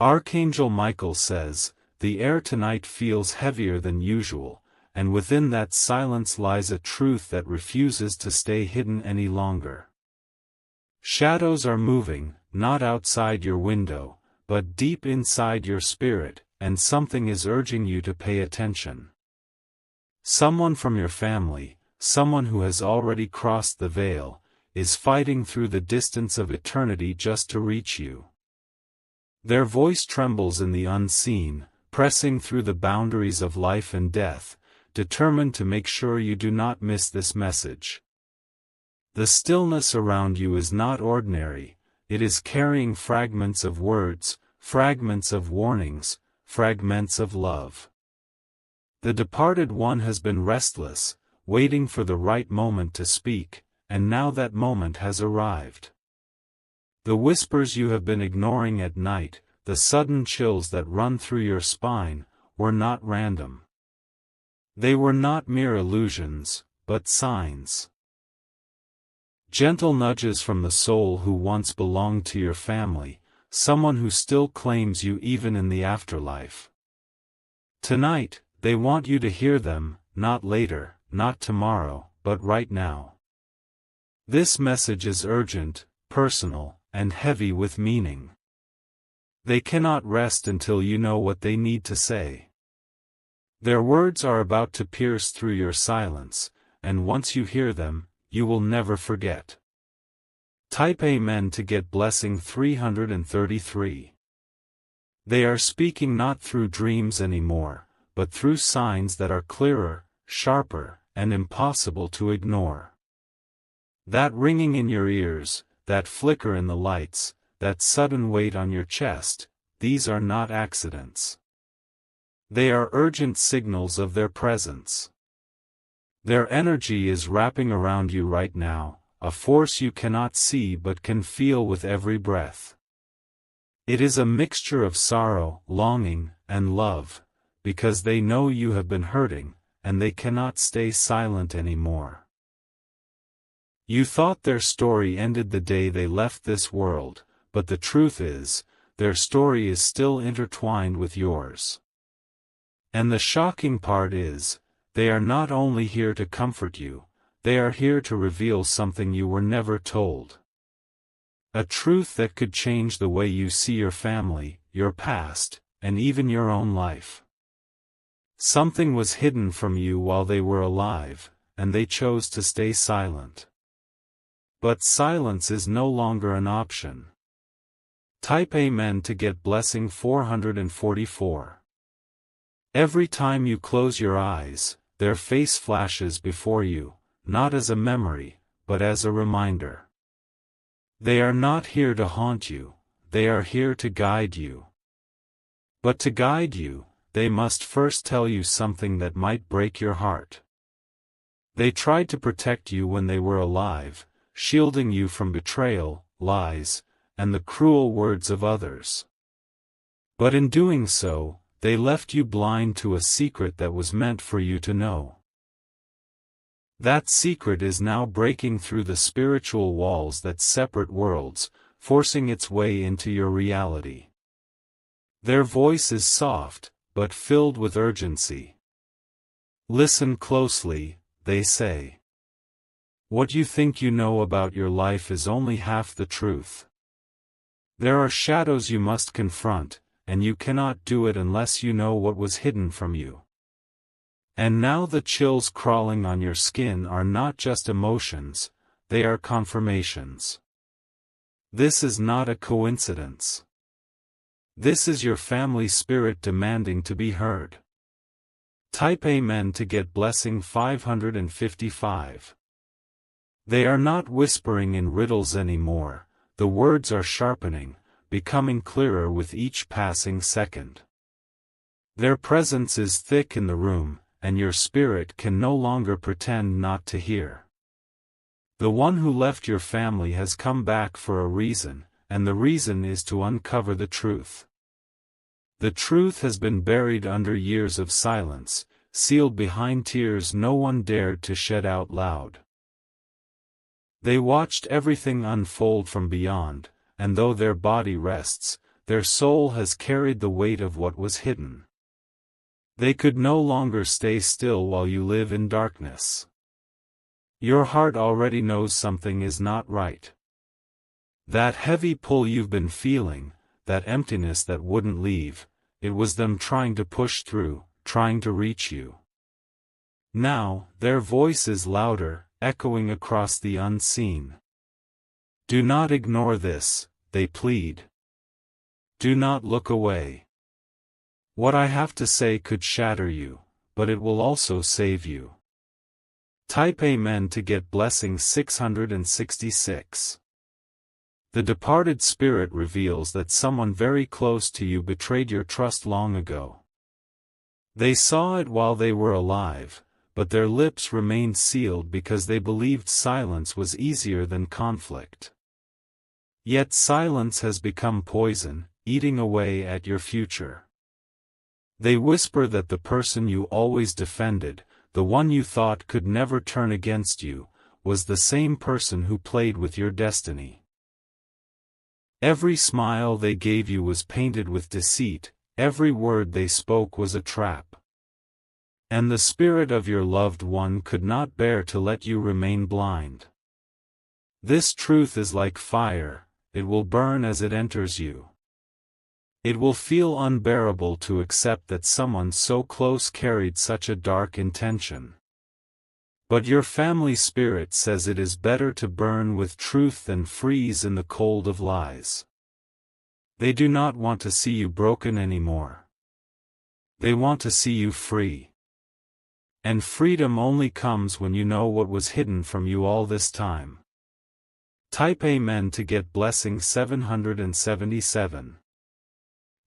Archangel Michael says, "The air tonight feels heavier than usual, and within that silence lies a truth that refuses to stay hidden any longer. Shadows are moving, not outside your window, but deep inside your spirit, and something is urging you to pay attention. Someone from your family, someone who has already crossed the veil, is fighting through the distance of eternity just to reach you. Their voice trembles in the unseen, pressing through the boundaries of life and death, determined to make sure you do not miss this message. The stillness around you is not ordinary, it is carrying fragments of words, fragments of warnings, fragments of love. The departed one has been restless, waiting for the right moment to speak, and now that moment has arrived. The whispers you have been ignoring at night, the sudden chills that run through your spine, were not random. They were not mere illusions, but signs. Gentle nudges from the soul who once belonged to your family, someone who still claims you even in the afterlife. Tonight, they want you to hear them, not later, not tomorrow, but right now. This message is urgent, personal, and heavy with meaning. They cannot rest until you know what they need to say. Their words are about to pierce through your silence, and once you hear them, you will never forget. Type Amen to get blessing 333. They are speaking not through dreams anymore, but through signs that are clearer, sharper, and impossible to ignore. That ringing in your ears, that flicker in the lights, that sudden weight on your chest, these are not accidents. They are urgent signals of their presence. Their energy is wrapping around you right now, a force you cannot see but can feel with every breath. It is a mixture of sorrow, longing, and love, because they know you have been hurting, and they cannot stay silent anymore. You thought their story ended the day they left this world, but the truth is, their story is still intertwined with yours. And the shocking part is, they are not only here to comfort you, they are here to reveal something you were never told. A truth that could change the way you see your family, your past, and even your own life. Something was hidden from you while they were alive, and they chose to stay silent. But silence is no longer an option. Type Amen to get blessing 444. Every time you close your eyes, their face flashes before you, not as a memory, but as a reminder. They are not here to haunt you, they are here to guide you. But to guide you, they must first tell you something that might break your heart. They tried to protect you when they were alive, shielding you from betrayal, lies, and the cruel words of others. But in doing so, they left you blind to a secret that was meant for you to know. That secret is now breaking through the spiritual walls that separate worlds, forcing its way into your reality. Their voice is soft, but filled with urgency. Listen closely, they say. What you think you know about your life is only half the truth. There are shadows you must confront, and you cannot do it unless you know what was hidden from you. And now the chills crawling on your skin are not just emotions, they are confirmations. This is not a coincidence. This is your family spirit demanding to be heard. Type Amen to get blessing 555. They are not whispering in riddles anymore, the words are sharpening, becoming clearer with each passing second. Their presence is thick in the room, and your spirit can no longer pretend not to hear. The one who left your family has come back for a reason, and the reason is to uncover the truth. The truth has been buried under years of silence, sealed behind tears no one dared to shed out loud. They watched everything unfold from beyond, and though their body rests, their soul has carried the weight of what was hidden. They could no longer stay still while you live in darkness. Your heart already knows something is not right. That heavy pull you've been feeling, that emptiness that wouldn't leave, it was them trying to push through, trying to reach you. Now, their voice is louder, echoing across the unseen. Do not ignore this, they plead. Do not look away. What I have to say could shatter you, but it will also save you. Type Amen to get blessing 666. The departed spirit reveals that someone very close to you betrayed your trust long ago. They saw it while they were alive, but their lips remained sealed because they believed silence was easier than conflict. Yet silence has become poison, eating away at your future. They whisper that the person you always defended, the one you thought could never turn against you, was the same person who played with your destiny. Every smile they gave you was painted with deceit, every word they spoke was a trap. And the spirit of your loved one could not bear to let you remain blind. This truth is like fire, it will burn as it enters you. It will feel unbearable to accept that someone so close carried such a dark intention. But your family spirit says it is better to burn with truth than freeze in the cold of lies. They do not want to see you broken anymore. They want to see you free. And freedom only comes when you know what was hidden from you all this time. Type Amen to get blessing 777.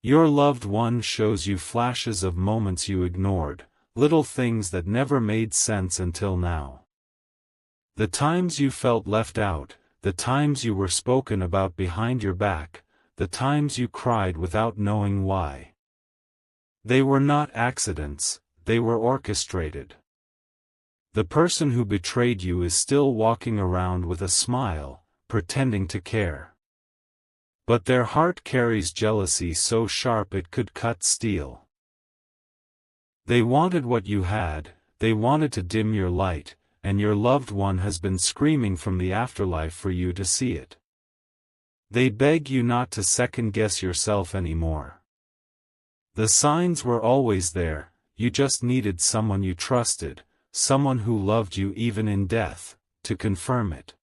Your loved one shows you flashes of moments you ignored, little things that never made sense until now. The times you felt left out, the times you were spoken about behind your back, the times you cried without knowing why. They were not accidents, they were orchestrated. The person who betrayed you is still walking around with a smile, pretending to care. But their heart carries jealousy so sharp it could cut steel. They wanted what you had, they wanted to dim your light, and your loved one has been screaming from the afterlife for you to see it. They beg you not to second-guess yourself anymore. The signs were always there, you just needed someone you trusted, someone who loved you even in death, to confirm it.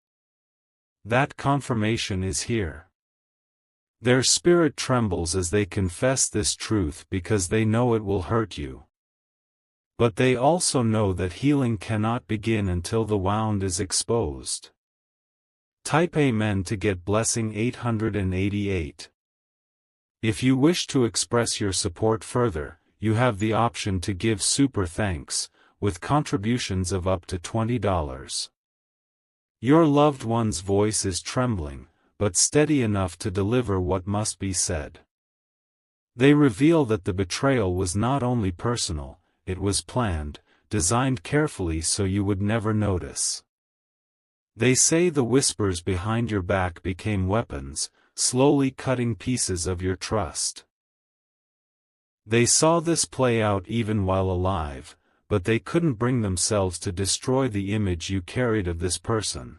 That confirmation is here. Their spirit trembles as they confess this truth because they know it will hurt you. But they also know that healing cannot begin until the wound is exposed. Type Amen to get blessing 888. If you wish to express your support further, you have the option to give super thanks, with contributions of up to $20. Your loved one's voice is trembling, but steady enough to deliver what must be said. They reveal that the betrayal was not only personal, it was planned, designed carefully so you would never notice. They say the whispers behind your back became weapons, slowly cutting pieces of your trust. They saw this play out even while alive, but they couldn't bring themselves to destroy the image you carried of this person.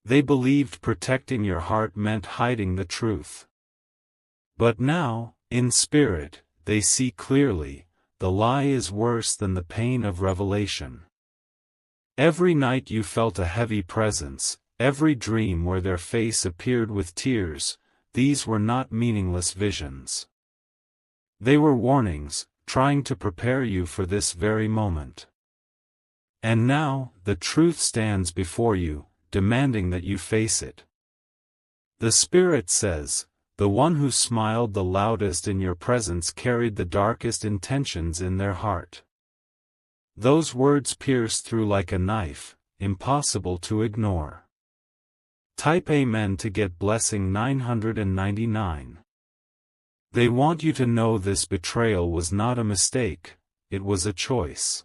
They believed protecting your heart meant hiding the truth. But now, in spirit, they see clearly, the lie is worse than the pain of revelation. Every night you felt a heavy presence, every dream where their face appeared with tears, these were not meaningless visions. They were warnings, trying to prepare you for this very moment. And now, the truth stands before you, demanding that you face it. The Spirit says, the one who smiled the loudest in your presence carried the darkest intentions in their heart. Those words pierce through like a knife, impossible to ignore. Type Amen to get blessing 999. They want you to know this betrayal was not a mistake, it was a choice.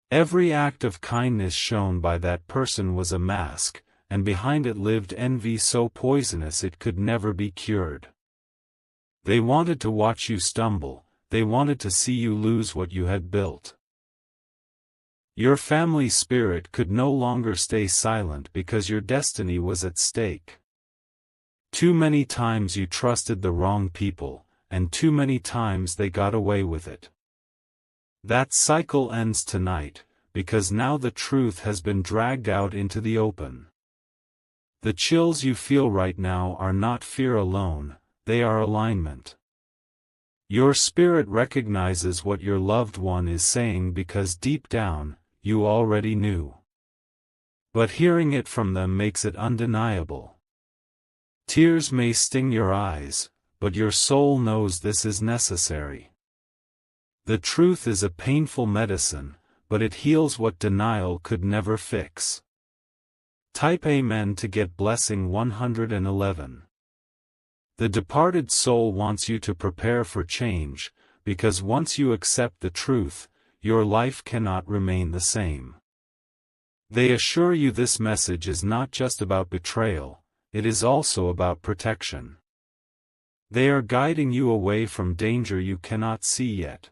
Every act of kindness shown by that person was a mask, and behind it lived envy so poisonous it could never be cured. They wanted to watch you stumble, they wanted to see you lose what you had built. Your family spirit could no longer stay silent because your destiny was at stake. Too many times you trusted the wrong people, and too many times they got away with it. That cycle ends tonight, because now the truth has been dragged out into the open. The chills you feel right now are not fear alone, they are alignment. Your spirit recognizes what your loved one is saying because deep down, you already knew. But hearing it from them makes it undeniable. Tears may sting your eyes, but your soul knows this is necessary. The truth is a painful medicine, but it heals what denial could never fix. Type Amen to get blessing 111. The departed soul wants you to prepare for change, because once you accept the truth, your life cannot remain the same. They assure you this message is not just about betrayal, it is also about protection. They are guiding you away from danger you cannot see yet.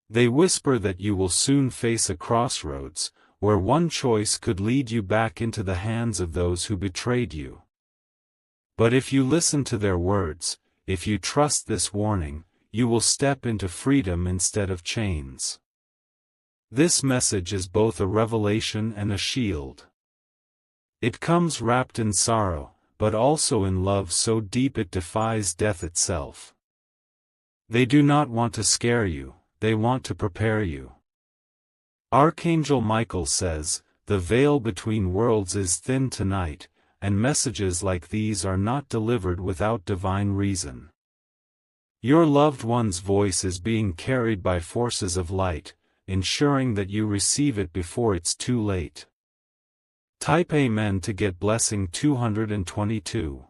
They whisper that you will soon face a crossroads, where one choice could lead you back into the hands of those who betrayed you. But if you listen to their words, if you trust this warning, you will step into freedom instead of chains. This message is both a revelation and a shield. It comes wrapped in sorrow, but also in love so deep it defies death itself. They do not want to scare you, they want to prepare you. Archangel Michael says, "The veil between worlds is thin tonight, and messages like these are not delivered without divine reason." Your loved one's voice is being carried by forces of light, ensuring that you receive it before it's too late. Type Amen to get blessing 222.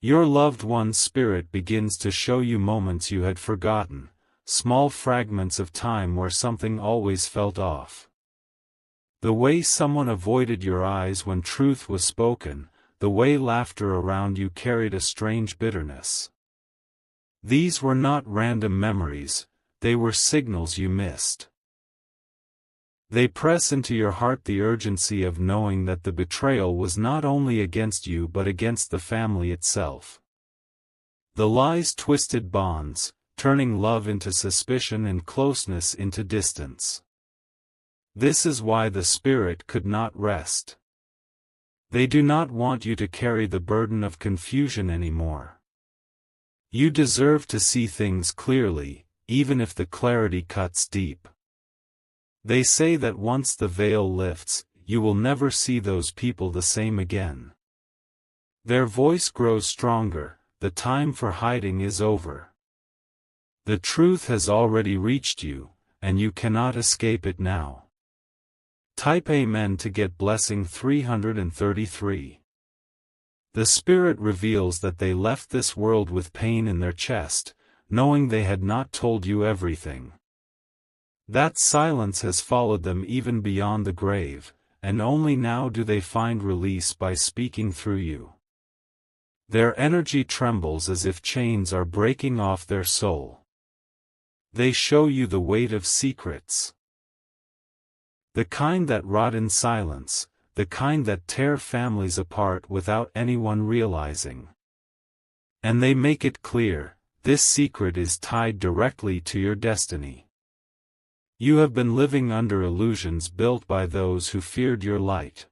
Your loved one's spirit begins to show you moments you had forgotten, small fragments of time where something always felt off. The way someone avoided your eyes when truth was spoken, the way laughter around you carried a strange bitterness. These were not random memories, they were signals you missed. They press into your heart the urgency of knowing that the betrayal was not only against you but against the family itself. The lies twisted bonds, turning love into suspicion and closeness into distance. This is why the spirit could not rest. They do not want you to carry the burden of confusion anymore. You deserve to see things clearly, even if the clarity cuts deep. They say that once the veil lifts, you will never see those people the same again. Their voice grows stronger, the time for hiding is over. The truth has already reached you, and you cannot escape it now. Type Amen to get blessing 333. The Spirit reveals that they left this world with pain in their chest, knowing they had not told you everything. That silence has followed them even beyond the grave, and only now do they find release by speaking through you. Their energy trembles as if chains are breaking off their soul. They show you the weight of secrets. The kind that rot in silence, the kind that tear families apart without anyone realizing. And they make it clear, this secret is tied directly to your destiny. You have been living under illusions built by those who feared your light.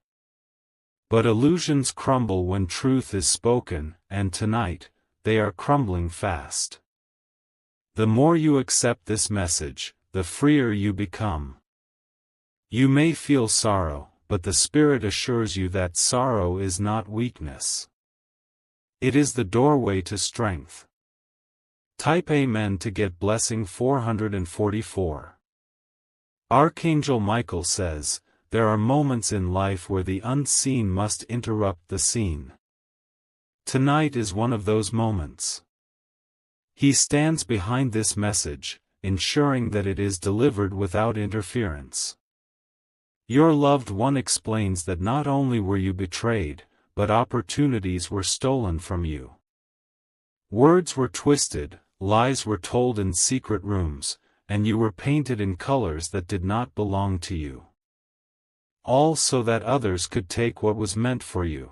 But illusions crumble when truth is spoken, and tonight, they are crumbling fast. The more you accept this message, the freer you become. You may feel sorrow, but the Spirit assures you that sorrow is not weakness. It is the doorway to strength. Type Amen to get blessing 444. Archangel Michael says, there are moments in life where the unseen must interrupt the seen. Tonight is one of those moments. He stands behind this message, ensuring that it is delivered without interference. Your loved one explains that not only were you betrayed, but opportunities were stolen from you. Words were twisted, lies were told in secret rooms, and you were painted in colors that did not belong to you. All so that others could take what was meant for you.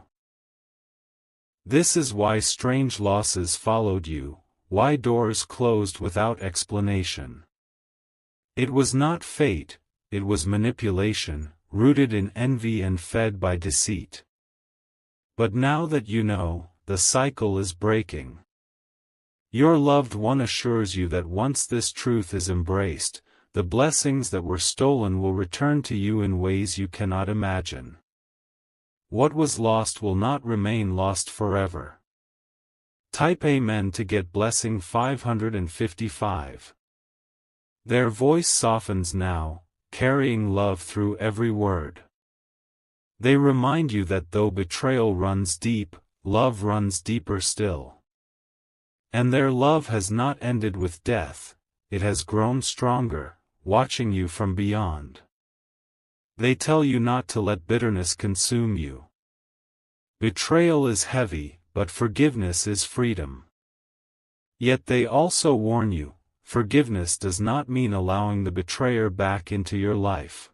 This is why strange losses followed you, why doors closed without explanation. It was not fate, it was manipulation, rooted in envy and fed by deceit. But now that you know, the cycle is breaking. Your loved one assures you that once this truth is embraced, the blessings that were stolen will return to you in ways you cannot imagine. What was lost will not remain lost forever. Type Amen to get blessing 555. Their voice softens now, carrying love through every word. They remind you that though betrayal runs deep, love runs deeper still. And their love has not ended with death, it has grown stronger, watching you from beyond. They tell you not to let bitterness consume you. Betrayal is heavy, but forgiveness is freedom. Yet they also warn you, forgiveness does not mean allowing the betrayer back into your life.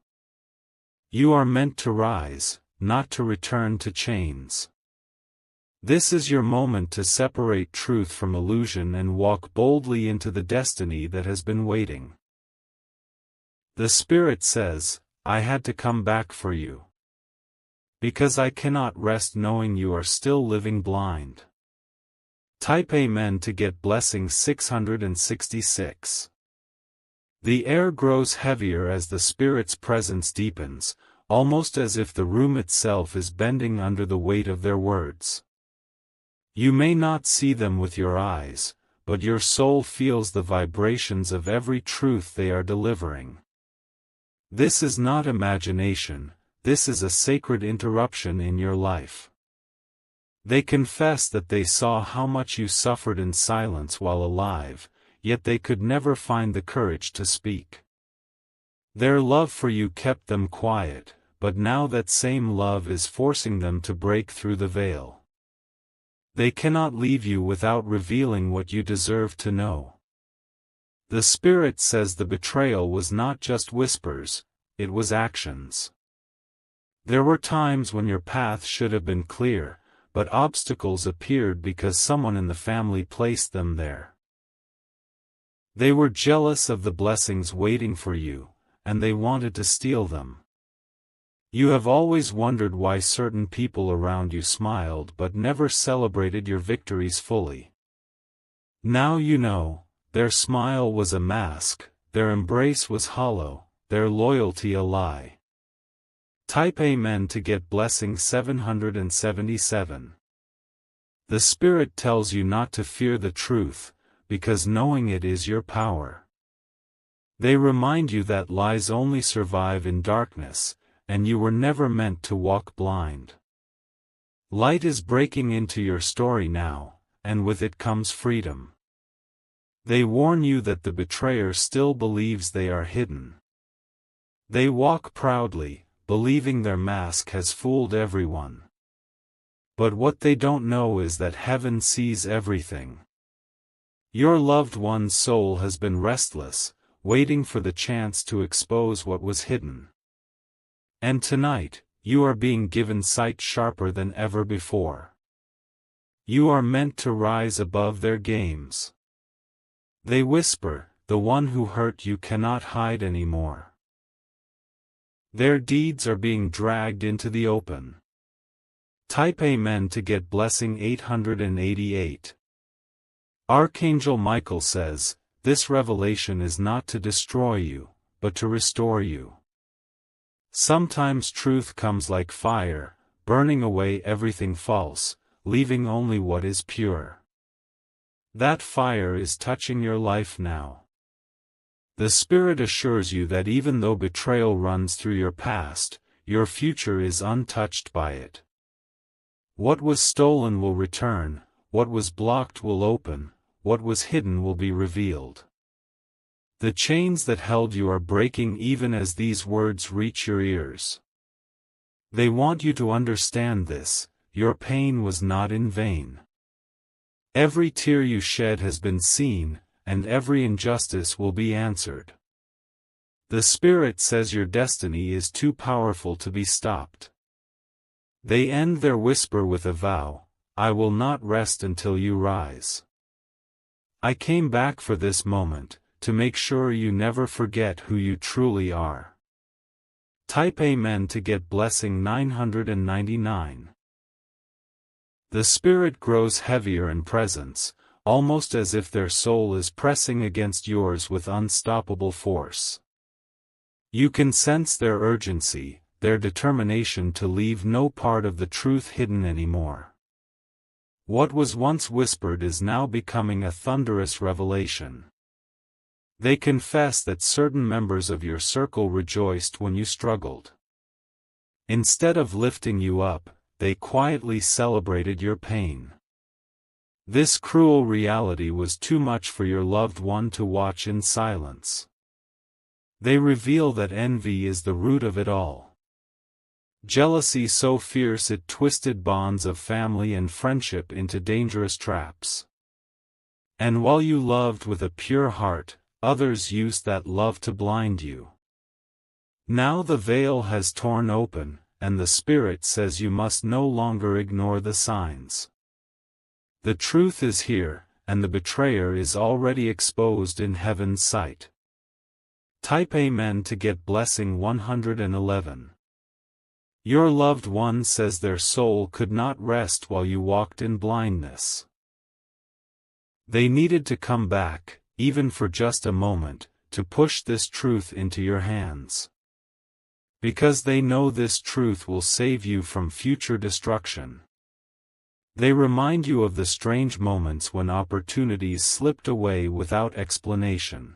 You are meant to rise, not to return to chains. This is your moment to separate truth from illusion and walk boldly into the destiny that has been waiting. The Spirit says, I had to come back for you. Because I cannot rest knowing you are still living blind. Type Amen to get blessing 666. The air grows heavier as the Spirit's presence deepens, almost as if the room itself is bending under the weight of their words. You may not see them with your eyes, but your soul feels the vibrations of every truth they are delivering. This is not imagination, this is a sacred interruption in your life. They confess that they saw how much you suffered in silence while alive, yet they could never find the courage to speak. Their love for you kept them quiet, but now that same love is forcing them to break through the veil. They cannot leave you without revealing what you deserve to know. The Spirit says the betrayal was not just whispers, it was actions. There were times when your path should have been clear, but obstacles appeared because someone in the family placed them there. They were jealous of the blessings waiting for you, and they wanted to steal them. You have always wondered why certain people around you smiled but never celebrated your victories fully. Now you know, their smile was a mask, their embrace was hollow, their loyalty a lie. Type Amen to get blessing 777. The Spirit tells you not to fear the truth, because knowing it is your power. They remind you that lies only survive in darkness, and you were never meant to walk blind. Light is breaking into your story now, and with it comes freedom. They warn you that the betrayer still believes they are hidden. They walk proudly, believing their mask has fooled everyone. But what they don't know is that heaven sees everything. Your loved one's soul has been restless, waiting for the chance to expose what was hidden. And tonight, you are being given sight sharper than ever before. You are meant to rise above their games. They whisper, the one who hurt you cannot hide anymore. Their deeds are being dragged into the open. Type Amen to get blessing 888. Archangel Michael says, this revelation is not to destroy you, but to restore you. Sometimes truth comes like fire, burning away everything false, leaving only what is pure. That fire is touching your life now. The Spirit assures you that even though betrayal runs through your past, your future is untouched by it. What was stolen will return, what was blocked will open, what was hidden will be revealed. The chains that held you are breaking even as these words reach your ears. They want you to understand this, your pain was not in vain. Every tear you shed has been seen, and every injustice will be answered. The Spirit says your destiny is too powerful to be stopped. They end their whisper with a vow, I will not rest until you rise. I came back for this moment, to make sure you never forget who you truly are. Type Amen to get blessing 999. The Spirit grows heavier in presence, almost as if their soul is pressing against yours with unstoppable force. You can sense their urgency, their determination to leave no part of the truth hidden anymore. What was once whispered is now becoming a thunderous revelation. They confess that certain members of your circle rejoiced when you struggled. Instead of lifting you up, they quietly celebrated your pain. This cruel reality was too much for your loved one to watch in silence. They reveal that envy is the root of it all. Jealousy so fierce it twisted bonds of family and friendship into dangerous traps. And while you loved with a pure heart, others used that love to blind you. Now the veil has torn open, and the Spirit says you must no longer ignore the signs. The truth is here, and the betrayer is already exposed in heaven's sight. Type Amen to get blessing 111. Your loved one says their soul could not rest while you walked in blindness. They needed to come back, even for just a moment, to push this truth into your hands. Because they know this truth will save you from future destruction. They remind you of the strange moments when opportunities slipped away without explanation.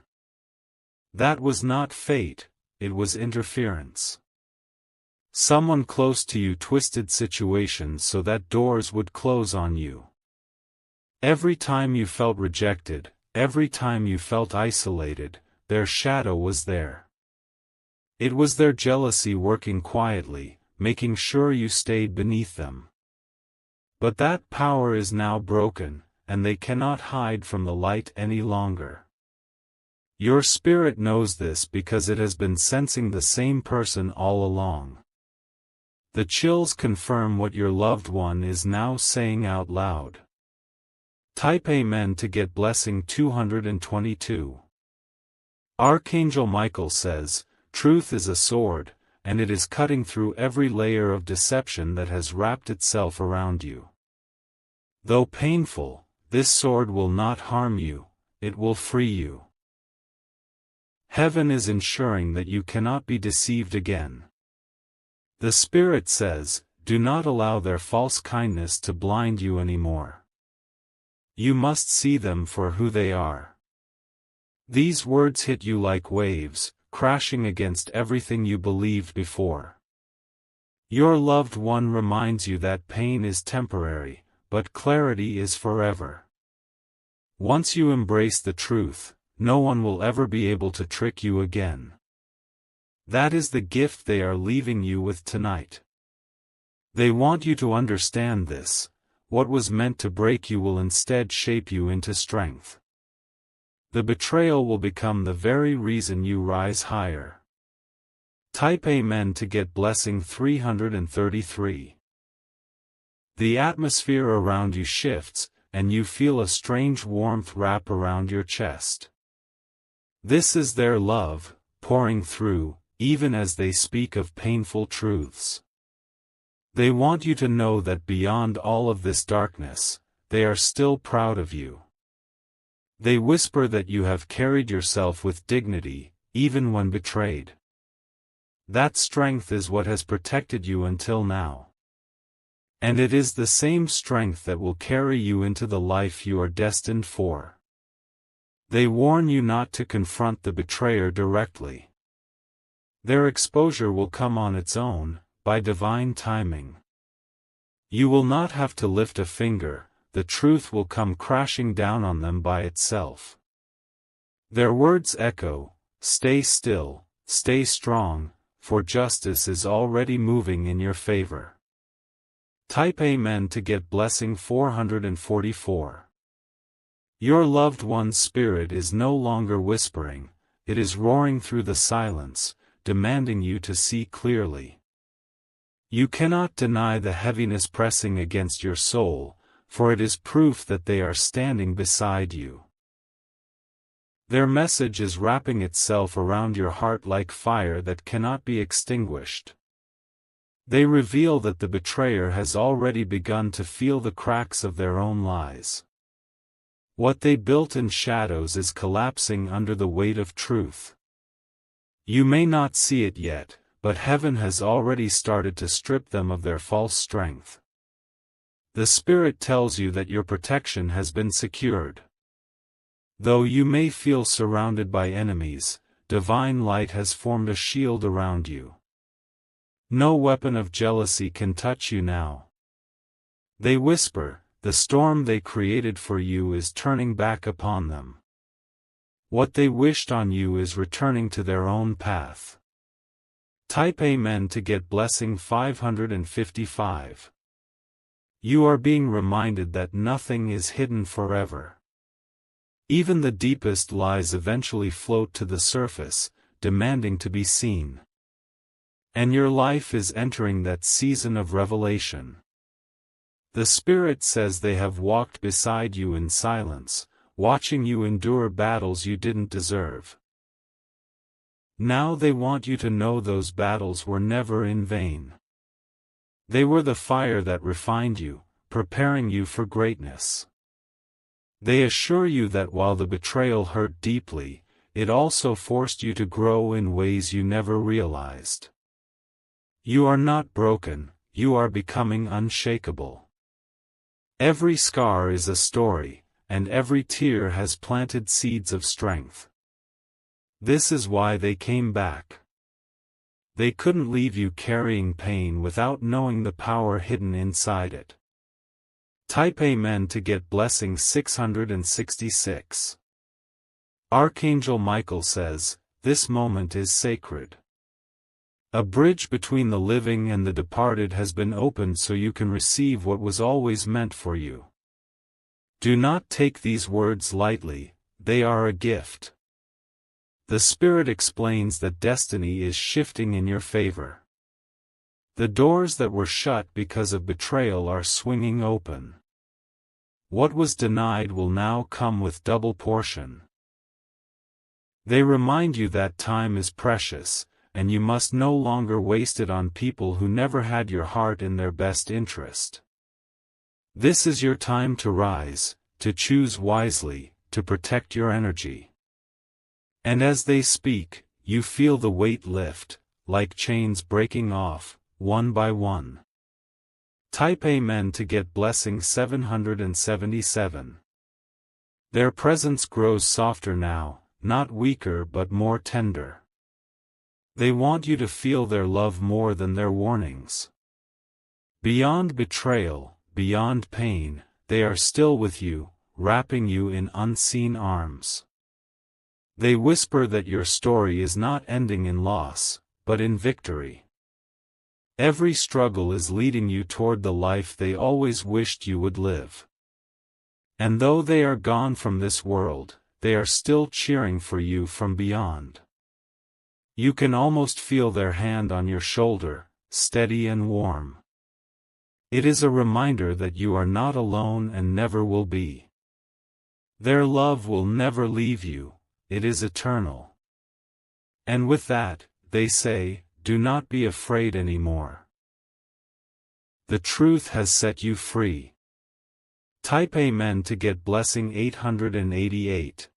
That was not fate, it was interference. Someone close to you twisted situations so that doors would close on you. Every time you felt rejected, every time you felt isolated, their shadow was there. It was their jealousy working quietly, making sure you stayed beneath them. But that power is now broken, and they cannot hide from the light any longer. Your spirit knows this because it has been sensing the same person all along. The chills confirm what your loved one is now saying out loud. Type Amen to get blessing 222. Archangel Michael says, truth is a sword, and it is cutting through every layer of deception that has wrapped itself around you. Though painful, this sword will not harm you, it will free you. Heaven is ensuring that you cannot be deceived again. The Spirit says, do not allow their false kindness to blind you anymore. You must see them for who they are. These words hit you like waves, crashing against everything you believed before. Your loved one reminds you that pain is temporary, but clarity is forever. Once you embrace the truth, no one will ever be able to trick you again. That is the gift they are leaving you with tonight. They want you to understand this. What was meant to break you will instead shape you into strength. The betrayal will become the very reason you rise higher. Type Amen to get blessing 333. The atmosphere around you shifts, and you feel a strange warmth wrap around your chest. This is their love, pouring through, even as they speak of painful truths. They want you to know that beyond all of this darkness, they are still proud of you. They whisper that you have carried yourself with dignity, even when betrayed. That strength is what has protected you until now. And it is the same strength that will carry you into the life you are destined for. They warn you not to confront the betrayer directly. Their exposure will come on its own, by divine timing. You will not have to lift a finger, the truth will come crashing down on them by itself. Their words echo, stay still, stay strong, for justice is already moving in your favor. Type Amen to get blessing 444. Your loved one's spirit is no longer whispering, it is roaring through the silence, demanding you to see clearly. You cannot deny the heaviness pressing against your soul, for it is proof that they are standing beside you. Their message is wrapping itself around your heart like fire that cannot be extinguished. They reveal that the betrayer has already begun to feel the cracks of their own lies. What they built in shadows is collapsing under the weight of truth. You may not see it yet, but heaven has already started to strip them of their false strength. The Spirit tells you that your protection has been secured. Though you may feel surrounded by enemies, divine light has formed a shield around you. No weapon of jealousy can touch you now. They whisper, the storm they created for you is turning back upon them. What they wished on you is returning to their own path. Type Amen to get blessing 555. You are being reminded that nothing is hidden forever. Even the deepest lies eventually float to the surface, demanding to be seen. And your life is entering that season of revelation. The Spirit says they have walked beside you in silence, watching you endure battles you didn't deserve. Now they want you to know those battles were never in vain. They were the fire that refined you, preparing you for greatness. They assure you that while the betrayal hurt deeply, it also forced you to grow in ways you never realized. You are not broken, you are becoming unshakable. Every scar is a story, and every tear has planted seeds of strength. This is why they came back. They couldn't leave you carrying pain without knowing the power hidden inside it. Type Amen to get blessing 666. Archangel Michael says, this moment is sacred. A bridge between the living and the departed has been opened so you can receive what was always meant for you. Do not take these words lightly, they are a gift. The Spirit explains that destiny is shifting in your favor. The doors that were shut because of betrayal are swinging open. What was denied will now come with double portion. They remind you that time is precious, and you must no longer waste it on people who never had your heart in their best interest. This is your time to rise, to choose wisely, to protect your energy. And as they speak, you feel the weight lift, like chains breaking off, one by one. Type Amen to get blessing 777. Their presence grows softer now, not weaker but more tender. They want you to feel their love more than their warnings. Beyond betrayal, beyond pain, they are still with you, wrapping you in unseen arms. They whisper that your story is not ending in loss, but in victory. Every struggle is leading you toward the life they always wished you would live. And though they are gone from this world, they are still cheering for you from beyond. You can almost feel their hand on your shoulder, steady and warm. It is a reminder that you are not alone and never will be. Their love will never leave you, it is eternal. And with that, they say, do not be afraid anymore. The truth has set you free. Type Amen to get blessing 888.